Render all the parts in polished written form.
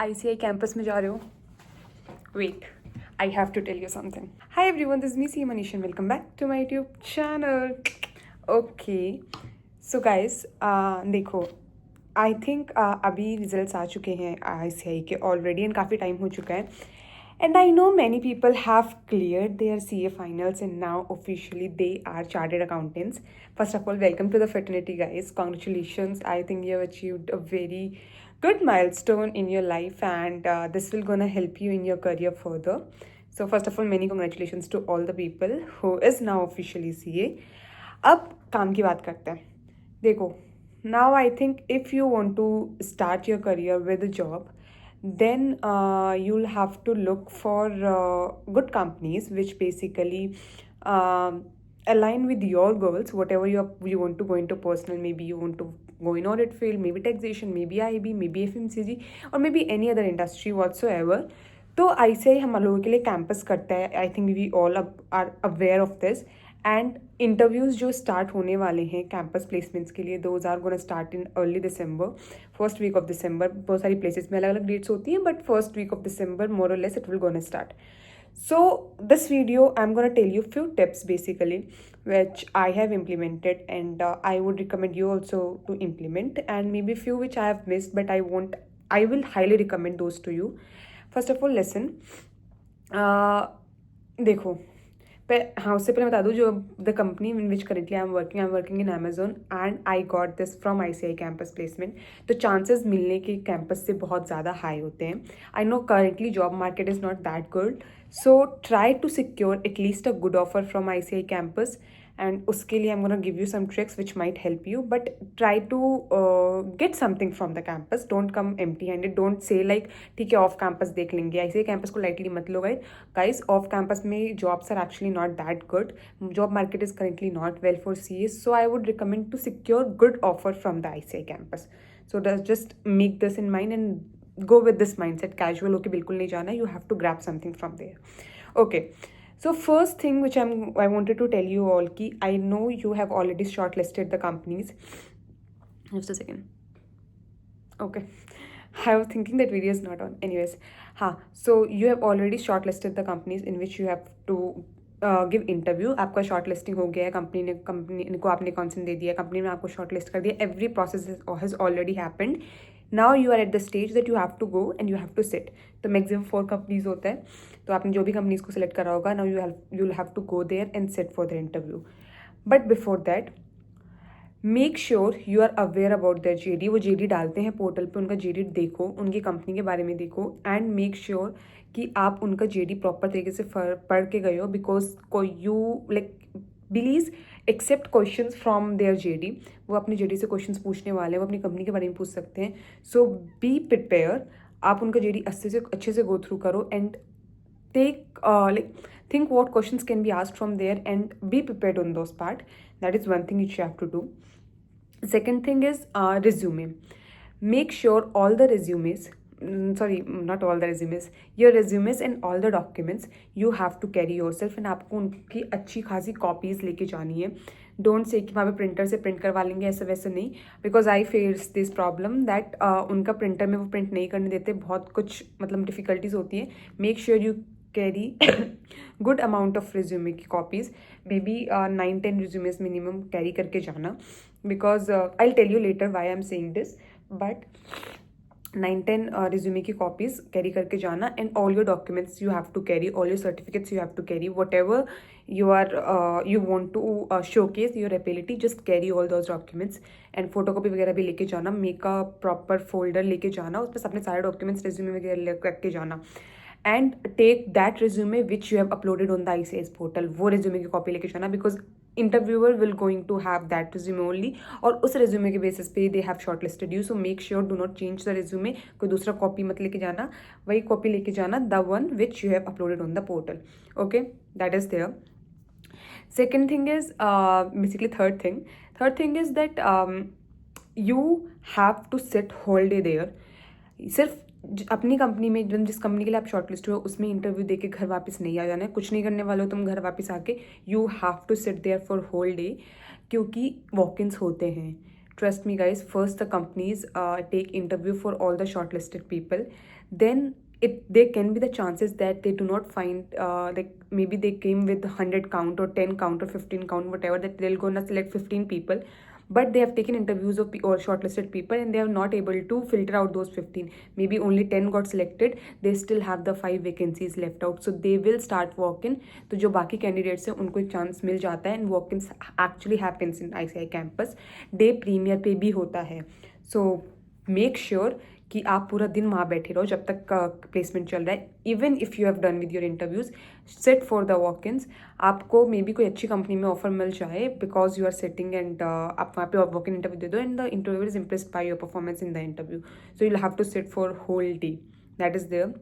ICI campus में जा रहे हो? Wait, I have to tell you something. Hi everyone, this is me C Manish and welcome back to my YouTube channel. Okay, so guys, देखो, I think अभी results आ चुके हैं ICI के already and काफ़ी टाइम हो चुका है. And I know many people have cleared their CA finals and now officially they are chartered accountants. First of all, welcome to the fraternity, guys. Congratulations. I think you have achieved a very good milestone in your life and this will gonna help you in your career further. So first of all, many congratulations to all the people who is now officially CA. अब काम की बात करते हैं. देखो, now I think if you want to start your career with a job, then you'll have to look for good companies which basically align with your goals, whatever you want to go into personal. Maybe you want to go in audit field, maybe taxation, maybe IB, maybe FMCG, or maybe any other industry whatsoever. तो ICI हम लोगों के लिए campus करता है. I think we all are aware of this. And interviews जो start होने वाले हैं कैंपस प्लेसमेंट्स के लिए, those are gonna start in early December, first week of December. बहुत सारी प्लेसेस में अलग अलग डेट्स होती हैं, but first week of December more or less it will gonna start. So this video I'm gonna tell you few tips basically which I have implemented and I would recommend you also to implement, and maybe few which I have missed but I will highly recommend those to you. First of all, listen. देखो, हाँ, उससे पहले बता दूँ, जो the company in which currently I am working in Amazon and I got this from ICI campus placement. तो chances मिलने के कैंपस से बहुत ज़्यादा हाई होते हैं. I know currently job market is not that good, so try to secure at least a good offer from ICI campus. And उसके लिए I am gonna give you some tricks which might help you, but try to get something from the campus. Don't come empty handed. Don't say like ठीक है off campus देख लेंगे. ICI campus को lightly मत लो guys. Off campus में jobs are actually not that good. Job market is currently not well for CA, so I would recommend to secure good offer from the ICI campus. So just make this in mind and go with this mindset. Casual होके बिल्कुल नहीं जाना. You have to grab something from there. Okay. So first thing which I wanted to tell you all ki I know you have already shortlisted the companies. Just a second. Okay. I was thinking that video is not on. Anyways, so you have already shortlisted the companies in which you have to give interview. आपका short listing हो गया है. Company को आपने consent दे दिया, company ने आपको short list कर दिया. Every process has already happened. Now you are at the stage that you have to go and you have to sit. तो मैक्सिमम 4 कंपनीज होता है. तो आपने जो भी कंपनीज को सिलेक्ट करा होगा, now you have to go there and sit for the interview. But before that make sure you are aware about their JD. वो JD डालते हैं पोर्टल पे, उनका JD देखो, उनकी कंपनी के बारे में देखो एंड मेक श्योर कि आप उनका JD प्रॉपर तरीके से पढ़ के गए हो. Because you like please expect question from their JD. वो अपने JD से क्वेश्चन पूछने वाले हैं, वो अपनी कंपनी के बारे में पूछ सकते हैं. सो बी प्रिपेयर. आप उनका JD अच्छे से गो थ्रू करो and take think what questions can be asked from there and be prepared on those part. That is one thing which you have to do. Second thing is resume. Make sure all the resumes, not all the resumes, your resumes and all the documents you have to carry yourself. and आपको उनकी अच्छी खासी copies लेके जानी है. Don't say कि वहाँ पे प्रिंटर से प्रिंट करवा लेंगे, ऐसा वैसे नहीं. Because I face this problem that उनका प्रिंटर में वो प्रिंट नहीं करने देते. बहुत कुछ मतलब डिफ़िकल्टीज होती है. Make sure you carry good amount of resume की copies. May be 9-10 resumes minimum carry करके जाना. Because I tell you later why I am saying this, but 9-10 resume की कॉपीज़ कैरी करके जाना. And all your documents you have to carry, all your certificates you have to carry. Whatever you want to showcase your ability, just carry all those documents. And photocopy वगैरह भी लेके जाना. Make a proper folder लेके जाना, उसमें अपने सारे documents resume वगैरह करके जाना. And take that resume which you have uploaded on the ICS portal. वो रिज्यूमे की कॉपी लेके जाना. Because interviewer will going to have that resume only, और उस रिज्यूमे के बेसिस पे they have shortlisted you. So make sure do not change the resume. कोई दूसरा कॉपी मत लेके जाना, वही कॉपी लेके जाना, the one which you have uploaded on the portal. Okay, that is there. Second thing is basically third thing is that you have to sit whole day there. सिर्फ अपनी कंपनी में, जिस कंपनी के लिए आप short list हो, उसमें interview देके घर वापस नहीं आ जाना है. कुछ नहीं करने वाले हो तुम घर वापस आके. You have to sit there for whole day, क्योंकि वॉक-इन्स होते हैं. trust me guys, first the companies take interview for all the shortlisted people, then there can be the chances that they do not find like maybe they came with 100 count or 10 count or 15 count, whatever, that they'll gonna select 15 people, but they have taken interviews of or shortlisted people and they are not able to filter out those 15. Maybe only 10 got selected, they still have the 5 vacancies left out, so they will start walk-in. तो जो बाकी candidates हैं उनको एक chance मिल जाता है, and walk in actually happens in ICI campus, day premier पे भी होता है. सो मेक श्योर कि आप पूरा दिन वहाँ बैठे रहो जब तक प्लेसमेंट चल रहा है. Even if you have done with your interviews, sit for the walk ins. आपको मे बी कोई अच्छी कंपनी में ऑफर मिल जाए because you are sitting, and आप वहाँ पे वॉक इन इंटरव्यू दे दो, and the interview is impressed by your performance in the interview. So you'll have to sit for whole day. That is there.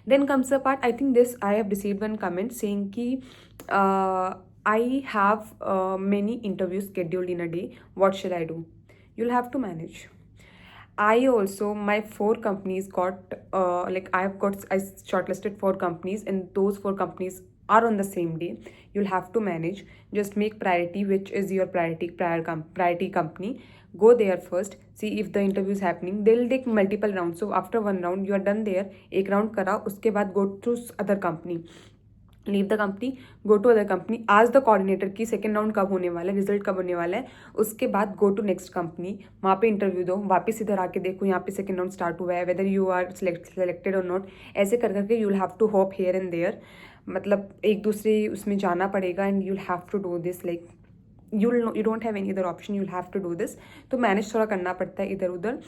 Then comes the part, I think this, I have received one comment saying ki I have many interviews scheduled in a day, what shall I do? You'll have to manage. I also, my 4 companies got I shortlisted 4 companies, and those 4 companies are on the same day. You'll have to manage. Just make priority which is your priority company. Go there first, see if the interview is happening. They'll take multiple rounds, so after one round you are done there, एक round करा, उसके बाद go to other company, leave the company, go to other company, आज the coordinator की second round कब होने वाला है, रिजल्ट कब होने वाला है, उसके बाद गो टू नेक्स्ट कंपनी, वहाँ पे इंटरव्यू दो, वापस इधर आके देखो यहाँ पे सेकेंड राउंड स्टार्ट हुआ है, वेदर यू आर सेलेक्टेड और नॉट. ऐसे कर करके you will have to hop here and there, मतलब एक दूसरे उसमें जाना पड़ेगा, and you will have to do this, like you don't have any other option, you will have to do this. तो मैनेज थोड़ा करना पड़ता है इधर उधर.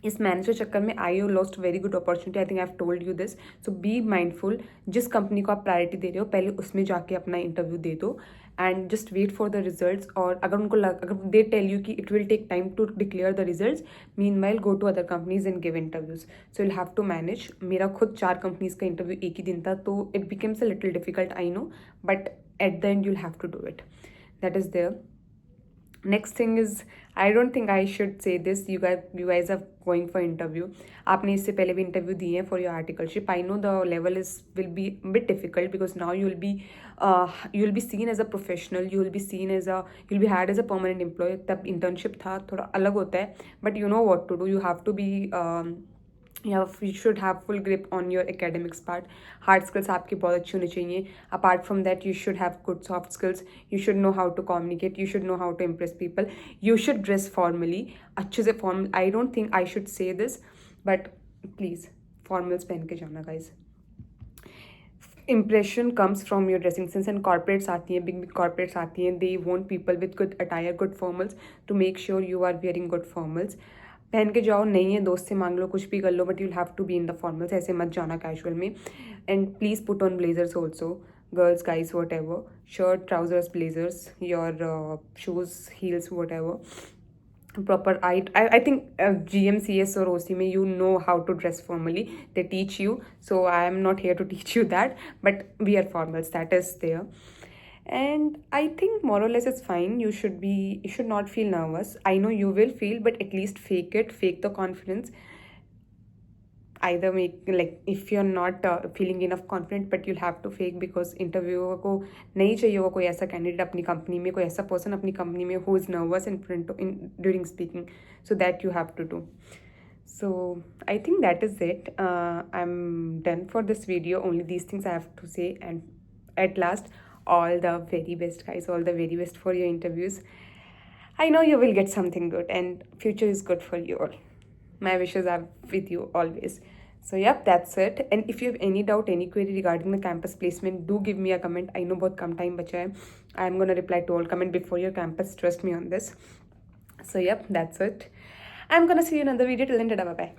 इस मैनेज के चक्कर में I you lost very good opportunity. I think I have told you this. So be mindful. जिस कंपनी को आप प्रायोरिटी दे रहे हो पहले उसमें जाके अपना इंटरव्यू दे दो, and just wait for the results. और अगर उनको अगर दे टेल यू कि it will take time to declare the results, meanwhile go to other companies and give interviews. So you have to manage. मेरा खुद 4 companies का interview एक ही दिन था, तो it becomes a little difficult, I know, but at the end you have to do it. That is there. Next thing is, I don't think I should say this, you guys are going for interview. आपने इससे पहले भी interview दिए हैं for your articleship. I know the level will be bit difficult because now you will be seen as a professional, you will be had as a permanent employee. तब internship था, थोड़ा अलग होता है, but you know what to do. You have to be you should have full grip on your academics part. Hard skills आपकी बहुत अच्छी होनी चाहिए. Apart from that, you should have good soft skills. You should know how to communicate. You should know how to impress people. You should dress formally. अच्छे से formal. I don't think I should say this, but please formals पहन के जाना guys. Impression comes from your dressing sense, and corporates आती हैं, big corporates आती हैं. They want people with good attire, good formals, to make sure you are wearing good formals. पहन के जाओ, नहीं है दोस्त से मांग लो, कुछ भी कर लो, but you have to be in the formals. ऐसे मत जाना कैजुअल में. And please put on blazers also, girls guys whatever, shirt trousers blazers, your shoes heels whatever. Proper, I think GMCS or OC में you know how to dress formally. They teach you, so I am not here to teach you that, but wear formals, that is there. And I think more or less it's fine. You should not feel nervous. I know you will feel, but at least fake the confidence. Either make, like, if you're not feeling enough confident, but you'll have to fake, because interviewer को नहीं चाहिए होगा कोई ऐसा candidate अपनी company में, कोई ऐसा person अपनी company में who is nervous during speaking. So that you have to do. So I think that is it. I'm done for this video. Only these things I have to say, and at last, all the very best guys, all the very best for your interviews. I know you will get something good, and future is good for you all. My wishes are with you always. So yep, that's it. And if you have any doubt, any query regarding the campus placement, do give me a comment. I know बहुत कम time बचा है. I'm gonna reply to all comment before your campus. Trust me on this. So yep, that's it. I'm gonna see you in another video. Till then, bye bye.